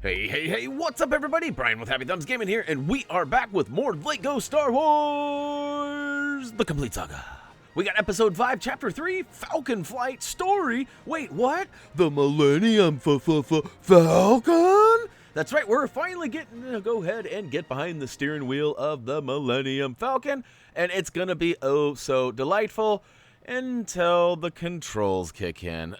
Hey, what's up everybody? Brian with HappyThumbsGaming here, and we are back with more Lego Star Wars, The Complete Saga. We got Episode 5, Chapter 3, Falcon Flight Story. Wait, what? The Millennium Falcon? That's right, we're finally getting to go ahead and get behind the steering wheel of the Millennium Falcon, and it's gonna be oh so delightful until the controls kick in.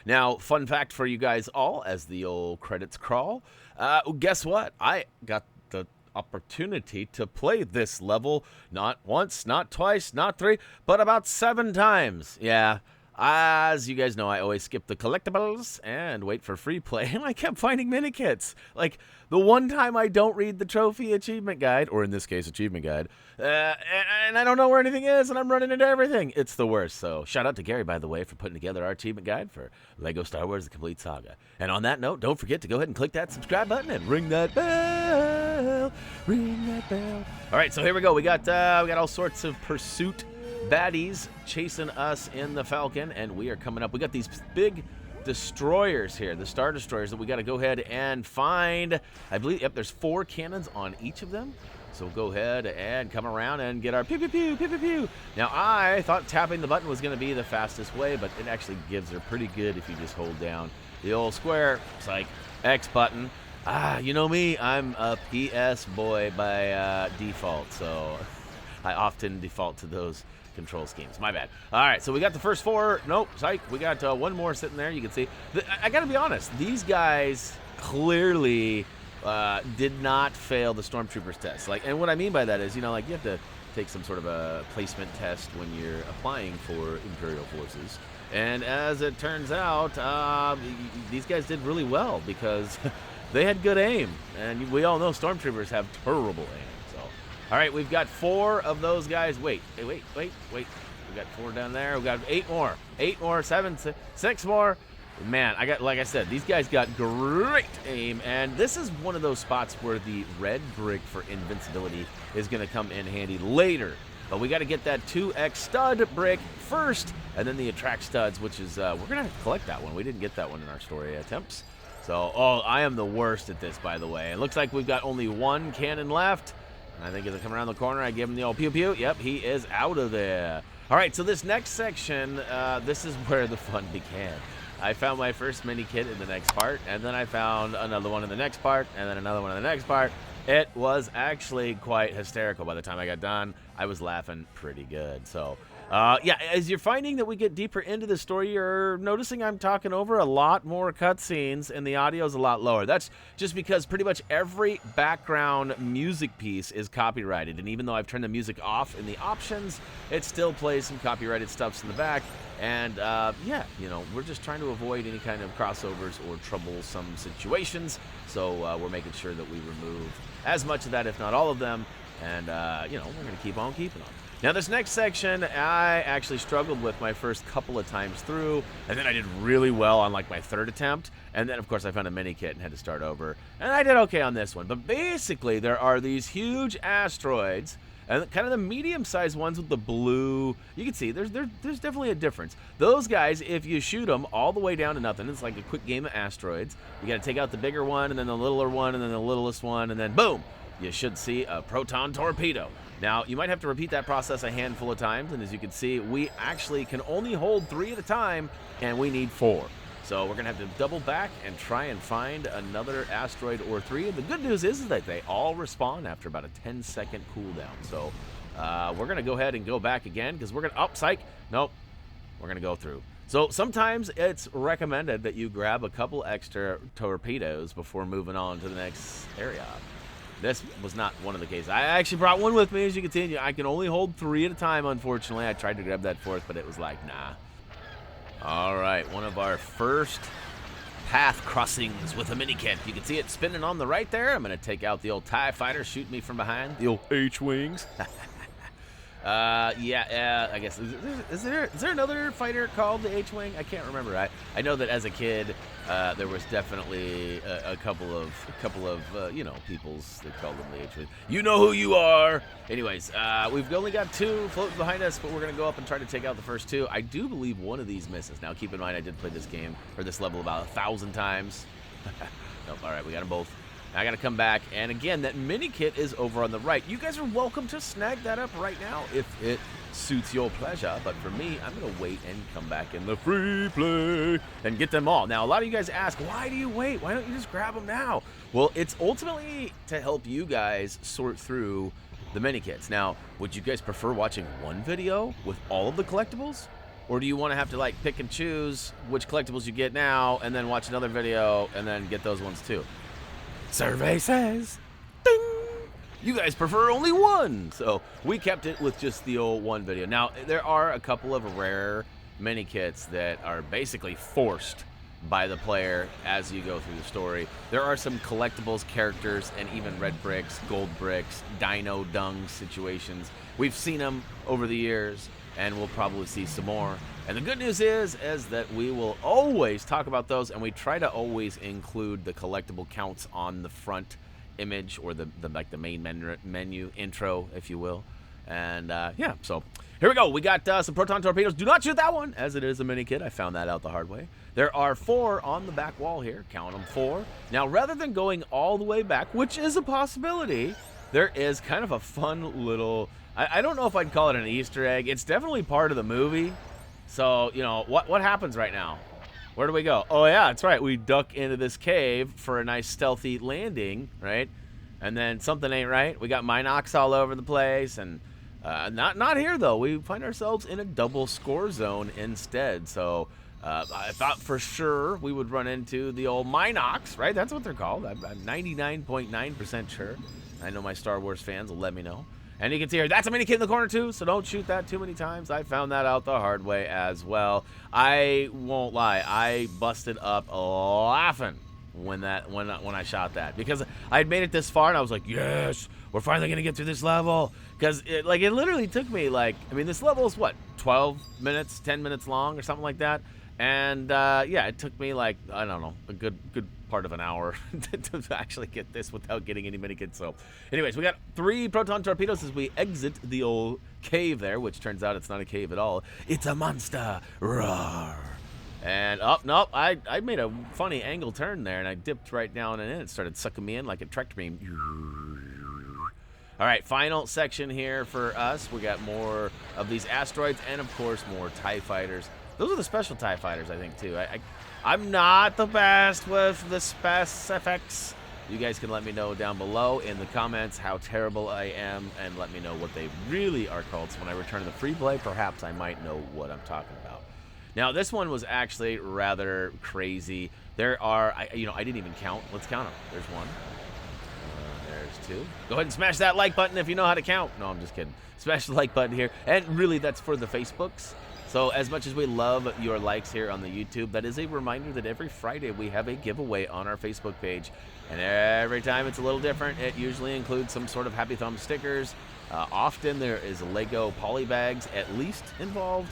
Now, fun fact for you guys all, as the old credits crawl, guess what? I got the opportunity to play this level not once, not twice, not three, but about 7 times. Yeah, as you guys know, I always skip the collectibles and wait for free play, and I kept finding mini-kits. Like, the one time I don't read the trophy achievement guide, or in this case, achievement guide, and I don't know where anything is, and I'm running into everything. It's the worst. So, shout out to Gary, by the way, for putting together our achievement guide for Lego Star Wars The Complete Saga. And on that note, don't forget to go ahead and click that subscribe button and ring that bell. Ring that bell. All right, so here we go. We got all sorts of pursuit baddies chasing us in the Falcon, and we are coming up. We got these big destroyers here, the Star Destroyers, that we got to go ahead and find. I believe, yep, there's 4 cannons on each of them. So we'll go ahead and come around and get our pew, pew, pew, pew, pew, pew. Now, I thought tapping the button was going to be the fastest way, but it actually gives her pretty good if you just hold down the old square. It's like X button. You know me, I'm a PS boy by default, so I often default to those control schemes. My bad. All right, so we got the first 4. Nope, psych. We got 1 more sitting there. You can see. I got to be honest. These guys clearly did not fail the Stormtroopers test. Like, and what I mean by that is, you know, like you have to take some sort of a placement test when you're applying for Imperial forces. And as it turns out, these guys did really well because they had good aim. And we all know Stormtroopers have terrible aim. All right, we've got 4 of those guys. Wait. We got 4 down there. We got 8 more. 8 more, 7, 6 more. Man, like I said, these guys got great aim, and this is one of those spots where the red brick for invincibility is going to come in handy later. But we got to get that 2x stud brick first, and then the attract studs, which is we're going to have to collect that one. We didn't get that one in our story attempts. So, I am the worst at this, by the way. It looks like we've got only 1 cannon left. I think as I come around the corner, I give him the old pew-pew. Yep, he is out of there. All right, so this next section, this is where the fun began. I found my first mini-kit in the next part, and then I found another one in the next part, and then another one in the next part. It was actually quite hysterical. By the time I got done, I was laughing pretty good. So, yeah, as you're finding that we get deeper into the story, you're noticing I'm talking over a lot more cutscenes, and the audio's a lot lower. That's just because pretty much every background music piece is copyrighted, and even though I've turned the music off in the options, it still plays some copyrighted stuffs in the back. And, yeah, you know, we're just trying to avoid any kind of crossovers or troublesome situations, so we're making sure that we remove as much of that, if not all of them, and, you know, we're going to keep on keeping on. Now, this next section, I actually struggled with my first couple of times through, and then I did really well on, like, my 3rd attempt, and then, of course, I found a mini-kit and had to start over, and I did okay on this one. But basically, there are these huge asteroids, and kind of the medium-sized ones with the blue. You can see there's definitely a difference. Those guys, if you shoot them all the way down to nothing, it's like a quick game of asteroids. You got to take out the bigger one, and then the littler one, and then the littlest one, and then boom, you should see a proton torpedo. Now, you might have to repeat that process a handful of times, and as you can see, we actually can only hold 3 at a time, and we need 4. So we're going to have to double back and try and find another asteroid or 3. And the good news is that they all respawn after about a 10-second cooldown. So we're going to go ahead and go back again because we're going to... Oh, psych! Nope. We're going to go through. So sometimes it's recommended that you grab a couple extra torpedoes before moving on to the next area. This was not one of the cases. I actually brought one with me, as you can see. I can only hold 3 at a time, unfortunately. I tried to grab that 4th, but it was like, nah. All right, one of our first path crossings with a mini-kit. You can see it spinning on the right there. I'm going to take out the old TIE fighter, shoot me from behind. The old H-wings. Yeah, I guess. Is there another fighter called the H-wing? I can't remember. I know that as a kid, there was definitely a couple of you know, peoples that called them the H-wing. You know who you are. Anyways, we've only got 2 floating behind us, but we're gonna go up and try to take out the first 2. I do believe one of these misses. Now, keep in mind, I did play this game or this level about 1,000 times. Nope, all right, we got them both. I got to come back, and again, that mini kit is over on the right. You guys are welcome to snag that up right now if it suits your pleasure, but for me, I'm going to wait and come back in the free play and get them all. Now, a lot of you guys ask, why do you wait? Why don't you just grab them now? Well, it's ultimately to help you guys sort through the mini kits. Now, would you guys prefer watching one video with all of the collectibles? Or do you want to have to like pick and choose which collectibles you get now and then watch another video and then get those ones too? Survey says, ding, you guys prefer only one. So we kept it with just the old one video. Now, there are a couple of rare mini kits that are basically forced by the player as you go through the story. There are some collectibles, characters, and even red bricks, gold bricks, dino dung situations. We've seen them over the years, and we'll probably see some more. And the good news is that we will always talk about those, and we try to always include the collectible counts on the front image or the main menu intro, if you will. And yeah, so here we go. We got some proton torpedoes. Do not shoot that one, as it is a mini kit. I found that out the hard way. There are 4 on the back wall here. Count them, 4. Now, rather than going all the way back, which is a possibility, there is kind of a fun little, I don't know if I'd call it an Easter egg. It's definitely part of the movie. So, you know, what happens right now? Where do we go? Oh, yeah, that's right. We duck into this cave for a nice stealthy landing, right? And then something ain't right. We got Minox all over the place. And not here, though. We find ourselves in a double score zone instead. So I thought for sure we would run into the old Minox, right? That's what they're called. I'm 99.9% sure. I know my Star Wars fans will let me know. And you can see here, that's a mini kit in the corner too, so don't shoot that too many times. I found that out the hard way as well. I won't lie, I busted up laughing when I shot that, because I had made it this far and I was like, yes, we're finally gonna get through this level. Because it literally took me like, I mean, this level is what, 12 minutes, 10 minutes long or something like that. And yeah, it took me like, I don't know, a good part of an hour to actually get this without getting any mini kits. So anyways, we got 3 proton torpedoes as we exit the old cave there, which turns out it's not a cave at all. It's a monster. Roar. And nope, I made a funny angle turn there, and I dipped right down and in. It started sucking me in like a tractor beam. All right, final section here for us. We got more of these asteroids and, of course, more TIE fighters. Those are the special TIE fighters, I think, too. I'm not the best with the specifics. You guys can let me know down below in the comments how terrible I am, and let me know what they really are called. So when I return to the free play, perhaps I might know what I'm talking about. Now, this one was actually rather crazy. There are, I didn't even count. Let's count them. There's 1. There's 2. Go ahead and smash that like button if you know how to count. No, I'm just kidding. Smash the like button here. And really, that's for the Facebooks. So as much as we love your likes here on the YouTube, that is a reminder that every Friday we have a giveaway on our Facebook page. And every time it's a little different. It usually includes some sort of Happy Thumb stickers. Often there is Lego poly bags at least involved.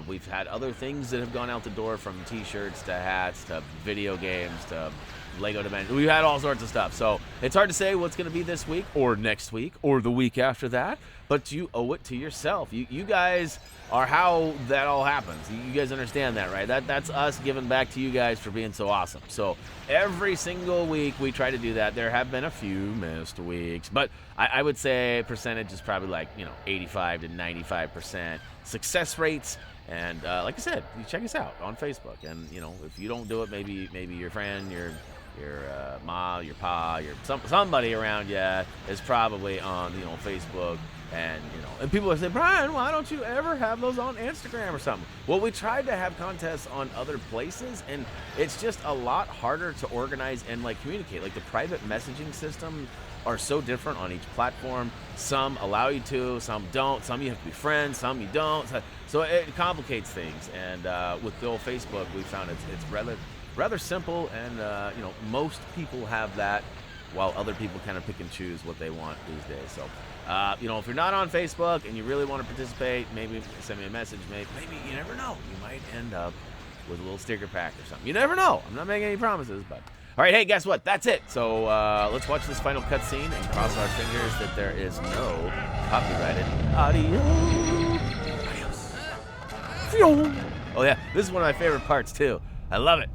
We've had other things that have gone out the door, from t-shirts to hats to video games to Lego Dimension. We've had all sorts of stuff. So it's hard to say what's going to be this week or next week or the week after that, but you owe it to yourself. You guys are how that all happens. You guys understand that, right? That's us giving back to you guys for being so awesome. So every single week we try to do that. There have been a few missed weeks, but I would say percentage is probably like, 85 to 95% success rates. And like I said, you check us out on Facebook. And if you don't do it, maybe your friend, your ma, your pa, somebody around you is probably on Facebook. And and people will say, Brian, why don't you ever have those on Instagram or something? Well, we tried to have contests on other places, and it's just a lot harder to organize and communicate. Like, the private messaging system are so different on each platform. Some allow you to, some don't. Some you have to be friends, some you don't. So it complicates things. And with the old Facebook, we found it's rather simple, and most people have that, while other people kind of pick and choose what they want these days. So if you're not on Facebook and you really want to participate, maybe send me a message. Maybe you never know, you might end up with a little sticker pack or something. You never know. I'm not making any promises, but all right. Hey, guess what? That's it. So let's watch this final cutscene and cross our fingers that there is no copyrighted audio. Adios. Oh yeah, this is one of my favorite parts too. I love it.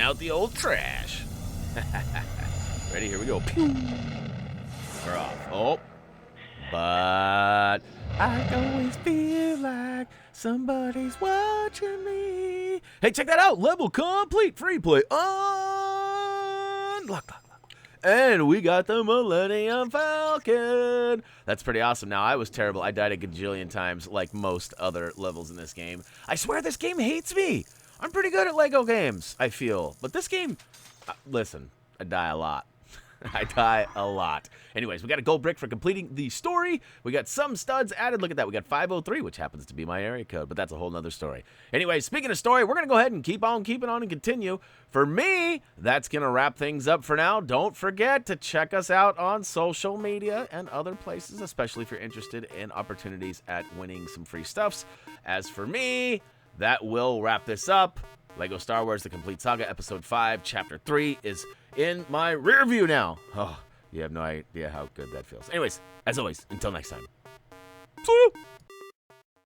out the old trash. Ready? Here we go. Pew! We're off. Oh. But I always feel like somebody's watching me. Hey, check that out. Level complete. Free play. Unlock. And we got the Millennium Falcon. That's pretty awesome. Now, I was terrible. I died a gajillion times like most other levels in this game. I swear this game hates me. I'm pretty good at Lego games, I feel. But this game, listen, I die a lot. I die a lot. Anyways, we got a gold brick for completing the story. We got some studs added. Look at that. We got 503, which happens to be my area code, but that's a whole nother story. Anyways, speaking of story, we're going to go ahead and keep on keeping on and continue. For me, that's going to wrap things up for now. Don't forget to check us out on social media and other places, especially if you're interested in opportunities at winning some free stuffs. As for me, that will wrap this up. Lego Star Wars The Complete Saga Episode 5, Chapter 3 is in my rear view now. Oh, you have no idea how good that feels. Anyways, as always, until next time. See you!